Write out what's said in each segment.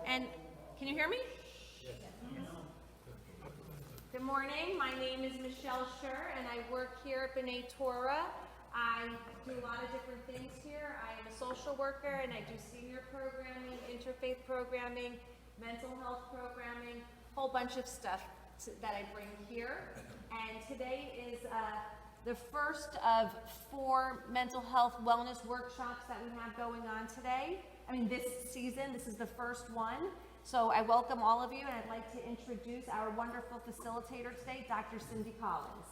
And can you hear me? Yes. Good morning. My name is Michelle Schur, and I work here at B'Nai Torah. I do a lot of different things here. I am a social worker, and I do senior programming, interfaith programming, mental health programming, a whole bunch of stuff that I bring here. And today is the first of 4 mental health wellness workshops that we have going on today. This season, this is the first one. So I welcome all of you, and I'd like to introduce our wonderful facilitator today, Dr. Cynthia Collins.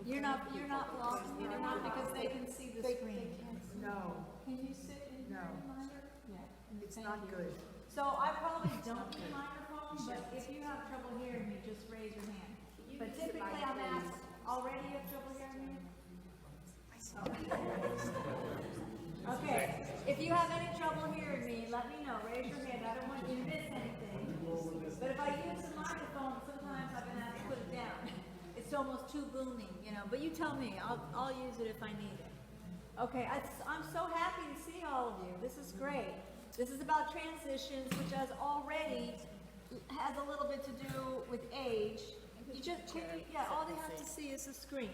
You're not blocking anyone because they can see the screen. No. Can you sit in the monitor? Yeah. It's not good. So I probably don't need a microphone, but if you have trouble hearing me, just raise your hand. But typically I'm asked, already you have trouble hearing me? Okay. If you have any trouble hearing me, let me know. Raise your hand. I don't want you to miss anything. But if I use the microphone, sometimes I've been asked to put it down. It's almost too booming, but you tell me. I'll use it if I need it. Okay, I'm so happy to see all of you. This is great. This is about transitions, which has a little bit to do with age. All they have to see is the screen.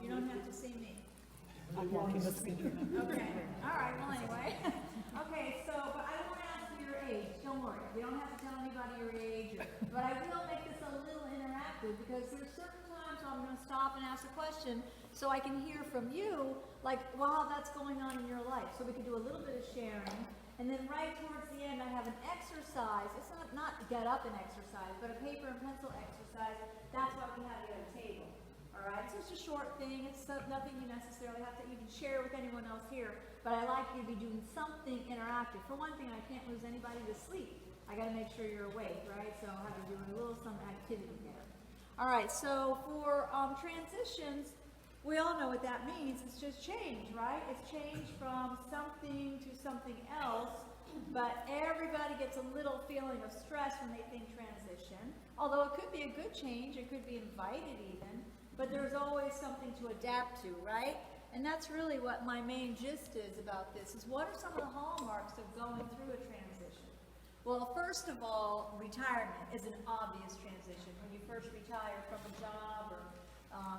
You don't have to see me. I'm walking the screen. Okay. All right. Well, anyway. Okay. But I don't want to ask you your age. Don't worry. You don't have to tell anybody your age. But I will make this a little interactive because there's certain times I'm going to stop and ask a question so I can hear from you, like, wow, that's going on in your life. So we can do a little bit of sharing. And then right towards the end, I have an exercise. It's not get up and exercise, but a paper and pencil exercise. That's why we have you at a table. All right, so it's a short thing. It's nothing you necessarily have to even share with anyone else here, but I like you to be doing something interactive. For one thing, I can't lose anybody to sleep. I got to make sure you're awake, right? So I'll have you doing some activity there. All right, so for transitions, we all know what that means. It's just change, right? It's change from something to something else, but everybody gets a little feeling of stress when they think transition. Although it could be a good change, it could be invited even, but there's always something to adapt to, right? And that's really what my main gist is about this, is what are some of the hallmarks of going through a transition? Well, first of all, retirement is an obvious transition. When you first retire from a job or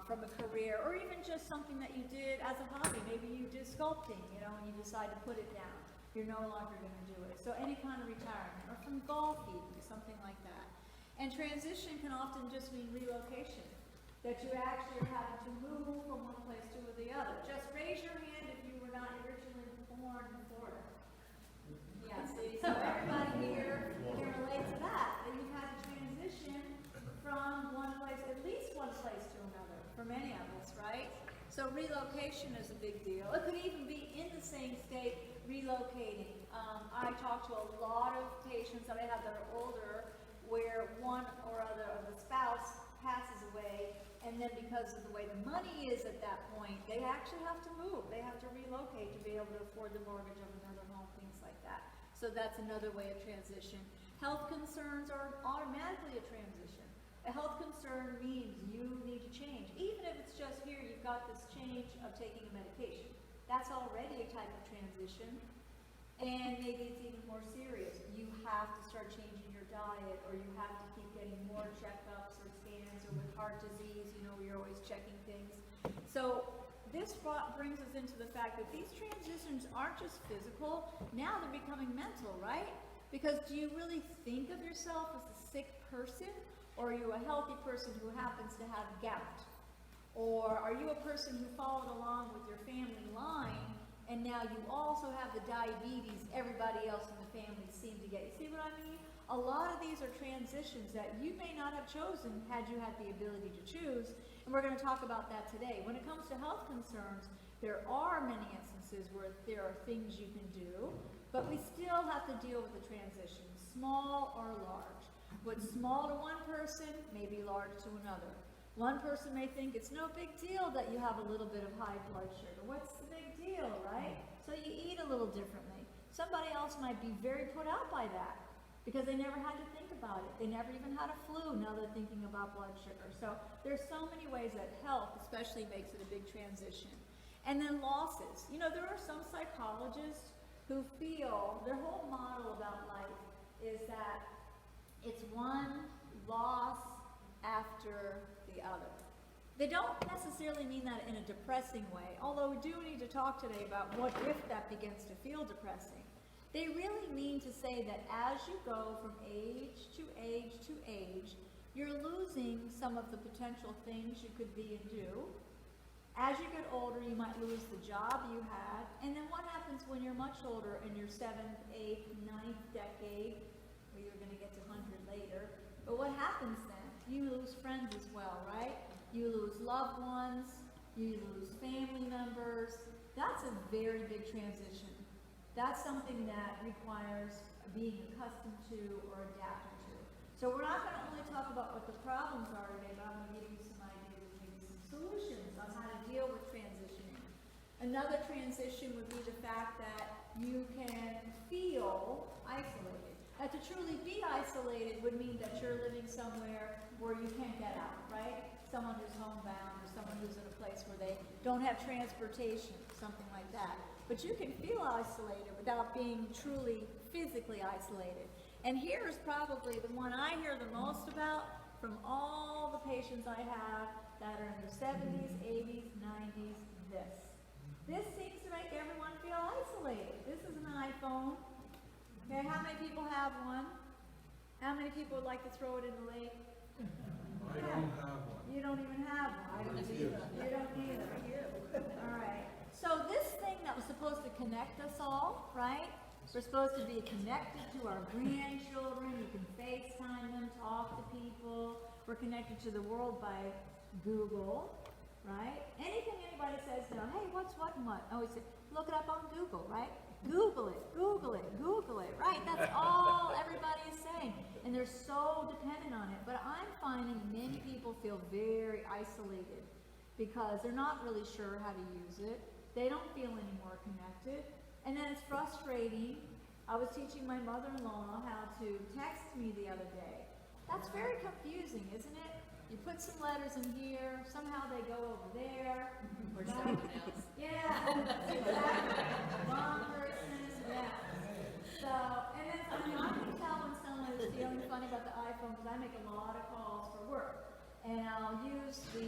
from a career, or even just something that you did as a hobby. Maybe you did sculpting, and you decide to put it down. You're no longer going to do it. So any kind of retirement, or from golf even, something like that. And transition can often just mean relocation, that you actually are having to move from one place to the other. Just raise your hand if you were not originally born in Florida. Yeah, see, so everybody here can relate to that you've had to transition from one place, at least one place to another, for many of us, right? So relocation is a big deal. It could even be in the same state, relocating. I talk to a lot of patients that I have that are older, where one or other of the spouse passes away, and then because of the way the money is at that point, they actually have to move. They have to relocate to be able to afford the mortgage of another home, things like that. So that's another way of transition. Health concerns are automatically a transition. A health concern means you need to change. Even if it's just here, you've got this change of taking a medication. That's already a type of transition. And maybe it's even more serious. You have to start changing your diet, or you have to keep getting more checkups or scans, or with heart disease, you're always checking things. So this brings us into the fact that these transitions aren't just physical. Now they're becoming mental, right? Because do you really think of yourself as a sick person? Or are you a healthy person who happens to have gout? Or are you a person who followed along with your family line, and now you also have the diabetes everybody else in the family seemed to get? You see what I mean? A lot of these are transitions that you may not have chosen had you had the ability to choose, and we're going to talk about that today. When it comes to health concerns, there are many instances where there are things you can do, but we still have to deal with the transition, small or large. What's small to one person may be large to another. One person may think it's no big deal that you have a little bit of high blood sugar. What's the big deal, right? So you eat a little differently. Somebody else might be very put out by that because they never had to think about it. They never even had a flu. Now they're thinking about blood sugar. So there's so many ways that health especially makes it a big transition. And then losses. You know, there are some psychologists who feel their whole model about life is that it's one loss after the other. They don't necessarily mean that in a depressing way, although we do need to talk today about what if that begins to feel depressing. They really mean to say that as you go from age to age to age, you're losing some of the potential things you could be and do. As you get older, you might lose the job you had, and then what happens when you're much older in your 7th, 8th, 9th decade, well, you're going to get to 100 later, but what happens then? You lose friends as well, right? You lose loved ones, you lose family members. That's a very big transition. That's something that requires being accustomed to or adapting to. So we're not going to only talk about what the problems are today, but I'm going to give you some ideas and maybe some solutions on how to deal with transitioning. Another transition would be the fact that you can feel isolated. Now, to truly be isolated would mean that you're living somewhere where you can't get out, right? Someone who's homebound or someone who's in a place where they don't have transportation, something like that. But you can feel isolated without being truly physically isolated. And here is probably the one I hear the most about from all the patients I have that are in their 70s, 80s, 90s, this. This seems to make everyone feel isolated. This is an iPhone. Okay, how many people have one? How many people would like to throw it in the lake? I don't have one. You don't even have one. I don't either. You don't either. All right. So this thing that was supposed to connect us all, right? We're supposed to be connected to our grandchildren. You can FaceTime them, talk to people. We're connected to the world by Google, right? Anything anybody says, you know, hey, what's what and what? Always say, look it up on Google, right? Google it, Google it, Google it, right? That's all everybody is saying. And they're so dependent on it. But I'm finding many people feel very isolated because they're not really sure how to use it. They don't feel any more connected. And then it's frustrating. I was teaching my mother-in-law how to text me the other day. That's very confusing, isn't it? You put some letters in here, somehow they go over there. Or right? someone else. Yeah, exactly. Wrong person, yeah. So, and then I can tell when someone is feeling funny about the iPhone because I make a lot of calls for work. And I'll use the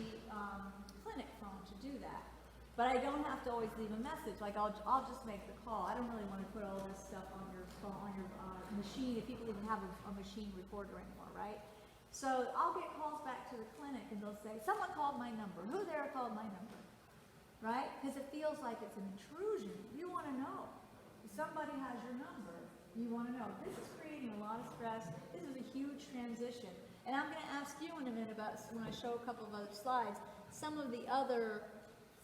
clinic phone to do that. But I don't have to always leave a message. Like I'll just make the call. I don't really want to put all this stuff on your phone, on your machine, if people even have a machine recorder anymore, right? So I'll get calls back to the clinic and they'll say, someone called my number. Who there called my number? Right? Because it feels like it's an intrusion. You want to know. If somebody has your number, you want to know. This is creating a lot of stress. This is a huge transition. And I'm going to ask you in a minute about, when I show a couple of other slides, some of the other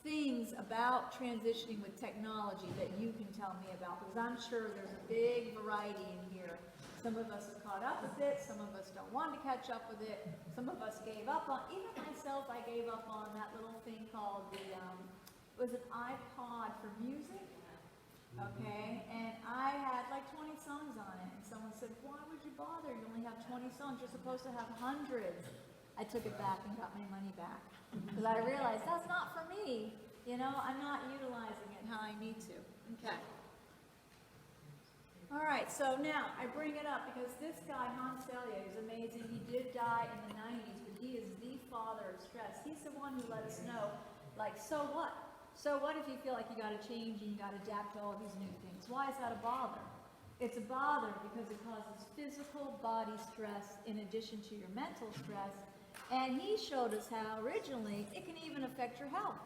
things about transitioning with technology that you can tell me about, because I'm sure there's a big variety in here. Some of us have caught up with it, some of us don't want to catch up with it, some of us gave up on, even myself, I gave up on that little thing called the, it was an iPod for music, okay, and I had like 20 songs on it, and someone said, why would you bother, you only have 20 songs, you're supposed to have hundreds. I took it back and got my money back. Because I realized that's not for me. You know, I'm not utilizing it how I need to. Okay. All right, so now I bring it up because this guy, Hans Selye, is amazing. He did die in the 90s, but he is the father of stress. He's the one who let us know, like, so what? So what if you feel like you got to change and you got to adapt to all these new things? Why is that a bother? It's a bother because it causes physical body stress in addition to your mental stress. And he showed us how originally it can even affect your health.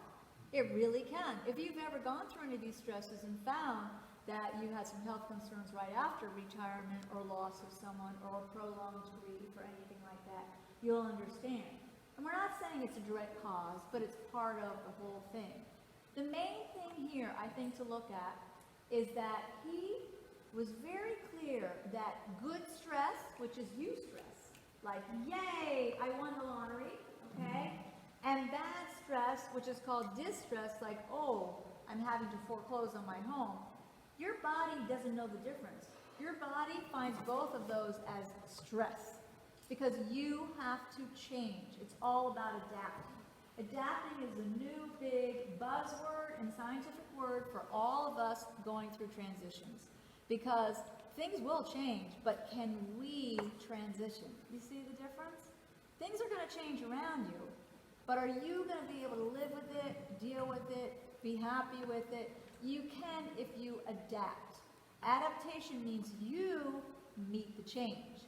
It really can. If you've ever gone through any of these stresses and found that you had some health concerns right after retirement or loss of someone or prolonged grief or anything like that, you'll understand. And we're not saying it's a direct cause, but it's part of the whole thing. The main thing here, I think, to look at is that he was very clear that good stress, which is eustress, like, yay, I won the lottery, okay? And bad stress, which is called distress, like, oh, I'm having to foreclose on my home. Your body doesn't know the difference. Your body finds both of those as stress because you have to change. It's all about adapting. Adapting is the new big buzzword and scientific word for all of us going through transitions. Because things will change, but can we transition? You see the difference? Things are going to change around you, but are you going to be able to live with it, deal with it, be happy with it? You can if you adapt. Adaptation means you meet the change.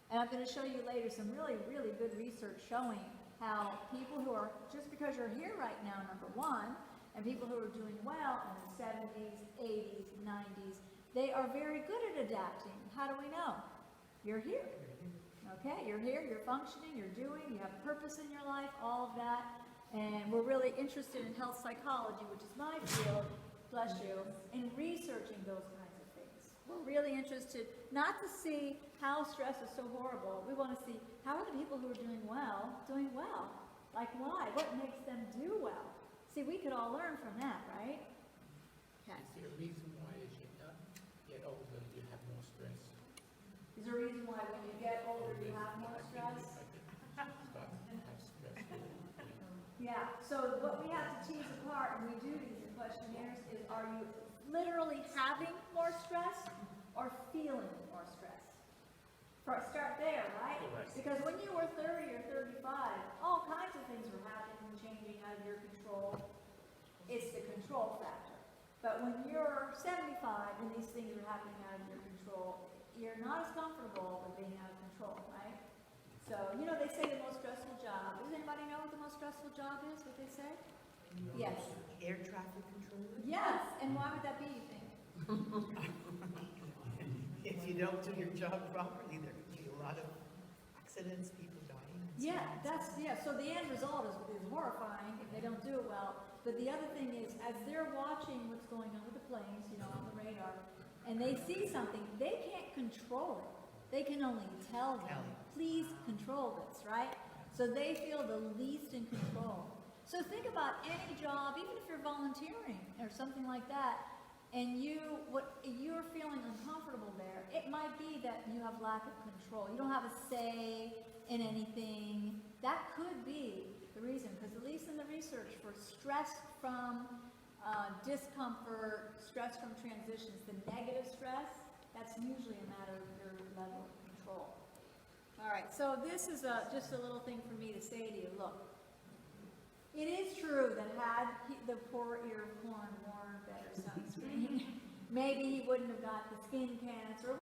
And I'm going to show you later some really, really good research showing how people who are, just because you're here right now, number one, and people who are doing well in the 70s, 80s, 90s, they are very good at adapting. How do we know? You're here. Okay, you're here, you're functioning, you're doing, you have purpose in your life, all of that. And we're really interested in health psychology, which is my field, bless you, in researching those kinds of things. We're really interested not to see how stress is so horrible. We want to see how are the people who are doing well. Like why? What makes them do well? See, we could all learn from that, right? Okay. Is there a reason why as you get older you have more stress? Is there a reason why when you get older you have more stress? Start to have stress. Yeah, so what we have to tease apart when we do these questionnaires is, are you literally having more stress or feeling more stress? Start there, right? Correct. Because when you were 30 or 35, all kinds of things were happening, changing out of your control. It's the control factor. But when you're 75 and these things are happening out of your control, you're not as comfortable with being out of control, right? So, you know, they say the most stressful job. Does anybody know what the most stressful job is, what they say? Yes. Air traffic controller? Yes, and why would that be, you think? If you don't do your job properly, there could be a lot of accidents, people dying. Yeah, so the end result is horrifying if they don't do it well. But the other thing is, as they're watching what's going on with the planes, you know, on the radar, and they see something, they can't control it. They can only tell them, please control this, right? So they feel the least in control. So think about any job, even if you're volunteering or something like that, and you're feeling uncomfortable there, it might be that you have lack of control. You don't have a say in anything. That could be the reason, because at least in the research for stress from discomfort, stress from transitions, the negative stress, that's usually a matter of your level of control. All right, so this is just a little thing for me to say to you. Look, it is true that had the poor ear of corn worn better sunscreen, maybe he wouldn't have got the skin cancer.